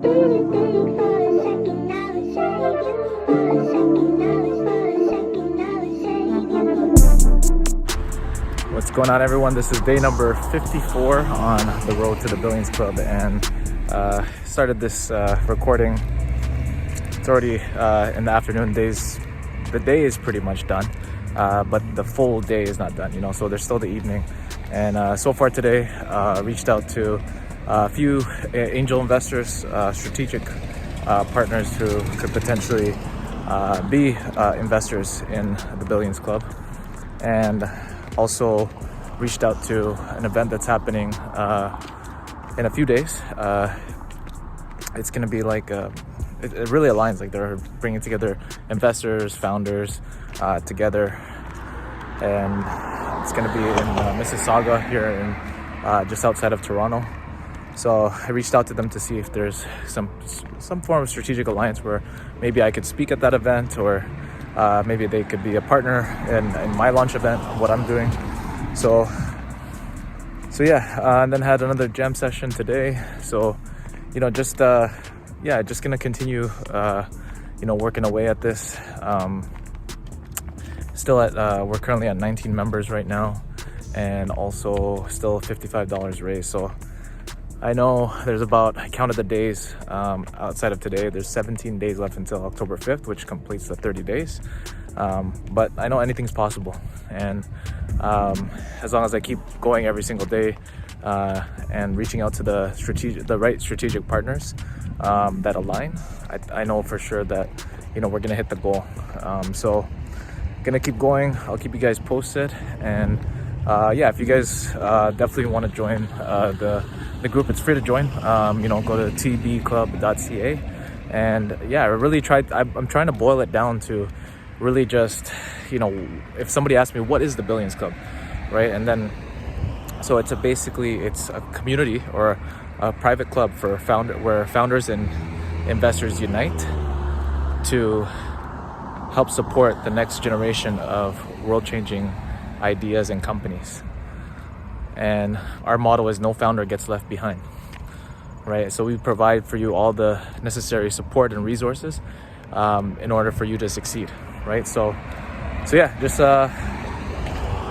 What's going on, everyone? This is day number 54 on the road to the Billions Club, and started this recording. It's already in the afternoon. The day is pretty much done, but the full day is not done, so there's still the evening. And so far today, reached out to a few angel investors, strategic partners who could potentially be investors in the Billions Club, and also reached out to an event that's happening in a few days. It's going to be like it really aligns, like they're bringing together investors, founders together, and it's going to be in Mississauga here in just outside of Toronto. So I reached out to them to see if there's some form of strategic alliance where maybe I could speak at that event, or maybe they could be a partner in my launch event, what I'm doing. So yeah, and then had another jam session today. So, just gonna continue, working away at this. We're currently at 19 members right now, and also still $55 raised. So I know there's I counted the days outside of today. There's 17 days left until October 5th, which completes the 30 days. But I know anything's possible. And as long as I keep going every single day and reaching out to the right strategic partners that align, I know for sure that, we're going to hit the goal. So going to keep going. I'll keep you guys posted. And if you guys definitely want to join the group, it's free to join. Go to tbclub.ca, and I'm trying to boil it down to really just, if somebody asks me what is the Billions Club, right? And then so it's a community or a private club where founders and investors unite to help support the next generation of world-changing ideas and companies. And our motto is no founder gets left behind, right? So we provide for you all the necessary support and resources in order for you to succeed, right? So yeah, just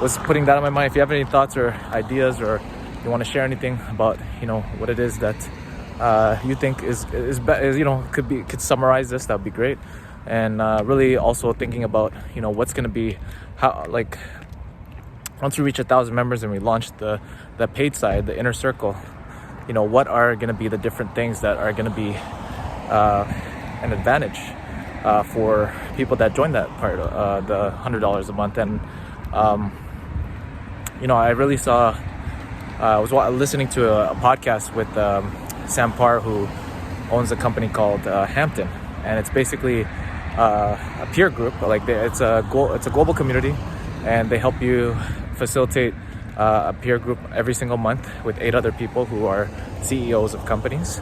was putting that on my mind. If you have any thoughts or ideas, or you want to share anything about what it is that you think is could summarize this, that would be great. And really also thinking about what's going to be once we reach 1,000 members and we launch the paid side, the inner circle, what are going to be the different things that are going to be an advantage for people that join that part, the $100 a month. And I really saw, I was listening to a podcast with Sam Parr, who owns a company called Hampton, and it's basically a peer group. It's a global community, and they help you facilitate a peer group every single month with 8 other people who are CEOs of companies.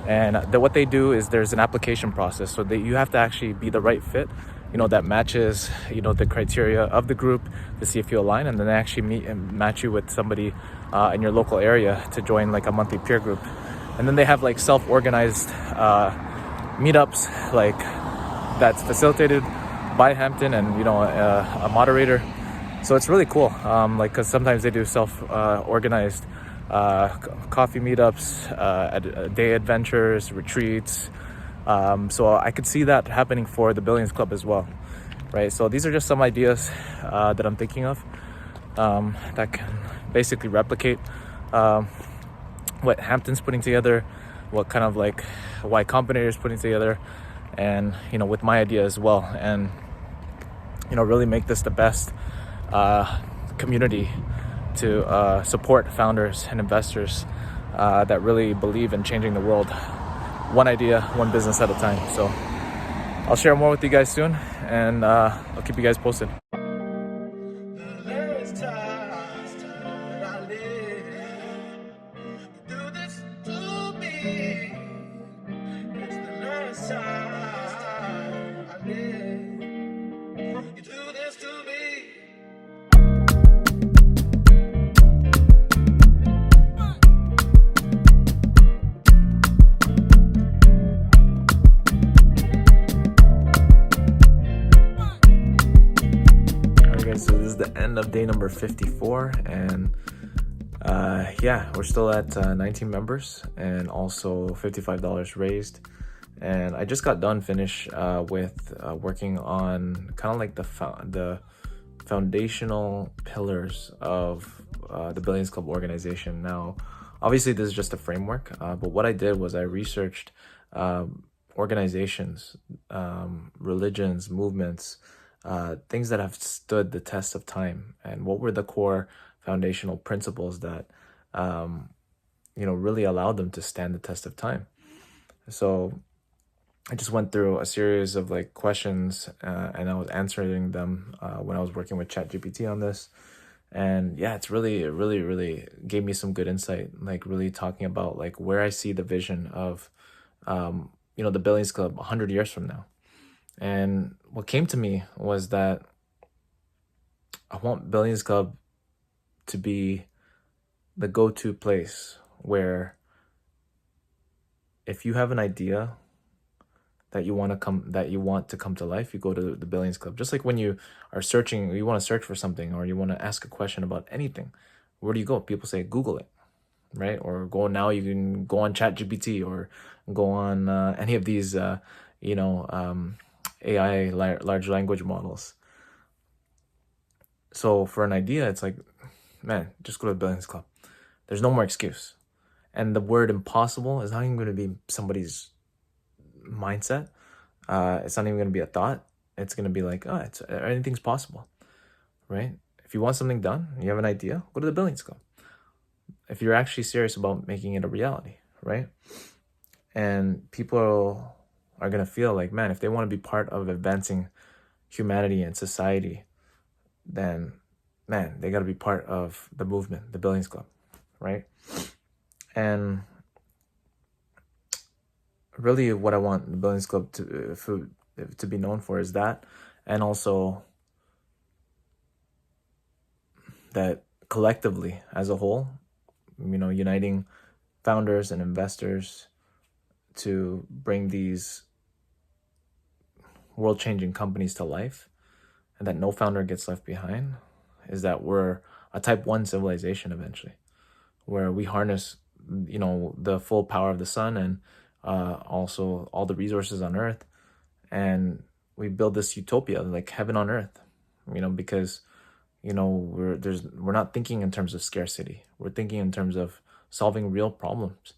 And what they do is there's an application process, so that you have to actually be the right fit, that matches the criteria of the group to see if you align, and then they actually meet and match you with somebody in your local area to join a monthly peer group. And then they have self-organized meetups that's facilitated by Hampton and a moderator. So it's really cool, because sometimes they do self-organized coffee meetups, day adventures, retreats. So I could see that happening for the Billions Club as well, right? So these are just some ideas that I'm thinking of that can basically replicate what Hampton's putting together, what kind of Y Combinator is putting together, and with my idea as well, and really make this the best community to support founders and investors that really believe in changing the world, one idea, one business at a time. So I'll share more with you guys soon, and I'll keep you guys posted. end of day number 54, and yeah, we're still at 19 members and also $55 raised. And I just got done finished with working on kind of like the foundational pillars of the Billions Club organization. Now, obviously, this is just a framework, but what I did was I researched organizations, religions, movements, things that have stood the test of time, and what were the core foundational principles that really allowed them to stand the test of time. So I just went through a series of like questions, and I was answering them when I was working with ChatGPT on this. And yeah, it really gave me some good insight, like really talking about like where I see the vision of the Billions Club 100 years from now. And what came to me was that I want Billions Club to be the go-to place where if you have an idea that you want to come to life, you go to the Billions Club. Just like when you are searching, you want to search for something or you want to ask a question about anything, where do you go? People say Google it, right? Or you can go on ChatGPT or go on any of these AI large language models. So for an idea, it's like, man, just go to the Billions Club. There's no more excuse. And the word impossible is not even going to be somebody's mindset. It's not even going to be a thought. It's going to be like, anything's possible, right? If you want something done, you have an idea, go to the Billions Club. If you're actually serious about making it a reality, right? And people are going to feel like, man, if they want to be part of advancing humanity and society, then, man, they got to be part of the movement, the Billions Club, right? And really what I want the Billions Club to be known for is that, and also that collectively as a whole, uniting founders and investors to bring these world-changing companies to life, and that no founder gets left behind, is that we're a type 1 civilization eventually, where we harness the full power of the sun and also all the resources on earth, and we build this utopia, like heaven on earth, because we're not thinking in terms of scarcity. We're thinking in terms of solving real problems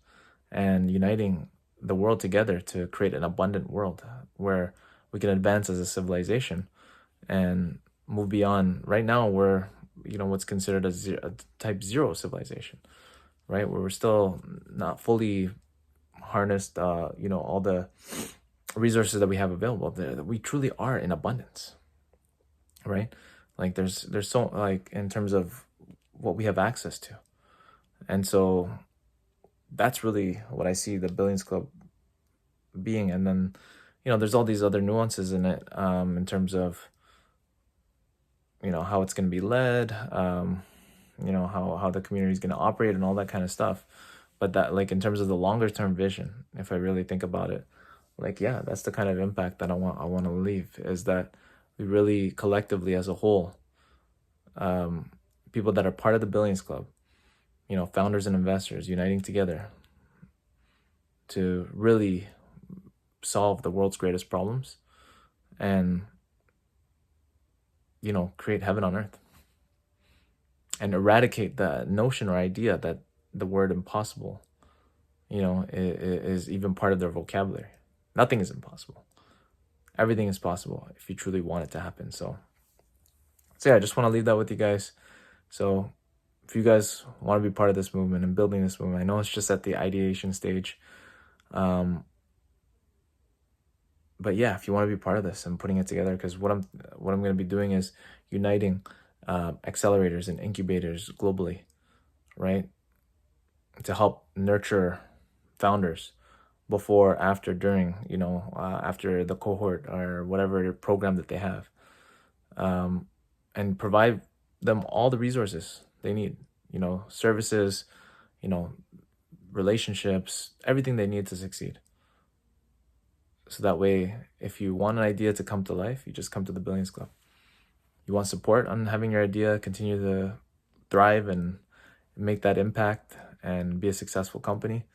and uniting the world together to create an abundant world where we can advance as a civilization and move beyond. Right now we're what's considered a type 0 civilization, right, where we're still not fully harnessed all the resources that we have available. That we truly are in abundance, right? Like there's so, like, in terms of what we have access to. And so that's really what I see the Billions Club being. And then there's all these other nuances in it, in terms of how it's going to be led, how the community is going to operate and all that kind of stuff. But that, like, in terms of the longer term vision, if I really think about it, like, yeah, that's the kind of impact that I want to leave, is that we really collectively as a whole, people that are part of the Billions Club, founders and investors uniting together to really solve the world's greatest problems and create heaven on earth and eradicate the notion or idea that the word impossible is even part of their vocabulary. Nothing is impossible. Everything is possible if you truly want it to happen. So yeah, I just want to leave that with you guys. So if you guys want to be part of this movement and building this movement, I know it's just at the ideation stage, but yeah, if you want to be part of this and putting it together, because what I'm going to be doing is uniting accelerators and incubators globally, right, to help nurture founders before, after, during, after the cohort or whatever program that they have, and provide them all the resources they need, services, relationships, everything they need to succeed. So that way, if you want an idea to come to life, you just come to the Billions Club. you want support on having your idea continue to thrive and make that impact and be a successful company,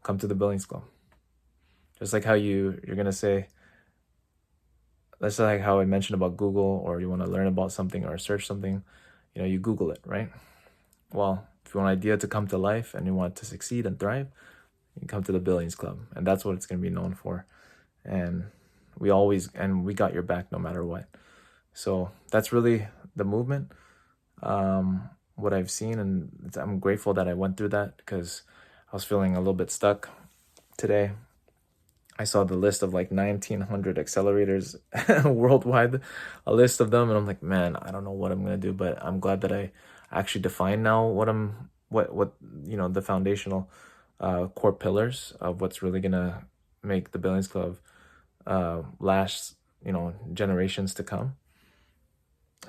come to the Billings Club. Just like how you're gonna say, that's like how I mentioned about Google, or you want to learn about something or search something, you Google it, right? Well, if you want an idea to come to life and you want it to succeed and thrive, you come to the Billings Club, and that's what it's going to be known for. And we got your back no matter what. So that's really the movement, what I've seen, and I'm grateful that I went through that, because I was feeling a little bit stuck today. I saw the list of like 1,900 accelerators worldwide, a list of them, and I'm like, man, I don't know what I'm gonna do, but I'm glad that I actually define now what the foundational core pillars of what's really gonna make the Billings Club last, generations to come,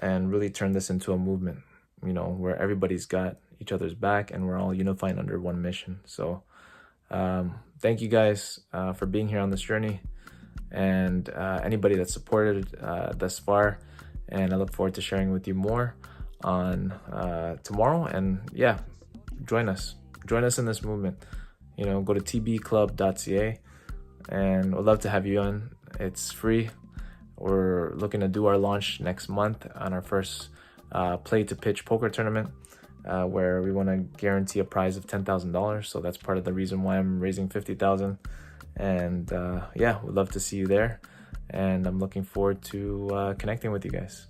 and really turn this into a movement, where everybody's got each other's back and we're all unified under one mission. So thank you guys for being here on this journey, and anybody that supported thus far. And I look forward to sharing with you more on tomorrow. And yeah, join us in this movement. Go to tbclub.ca, and I'd love to have you on. It's free. We're looking to do our launch next month on our first play to pitch poker tournament, where we want to guarantee a prize of $10,000. So that's part of the reason why I'm raising $50,000. And yeah, we'd love to see you there. And I'm looking forward to connecting with you guys.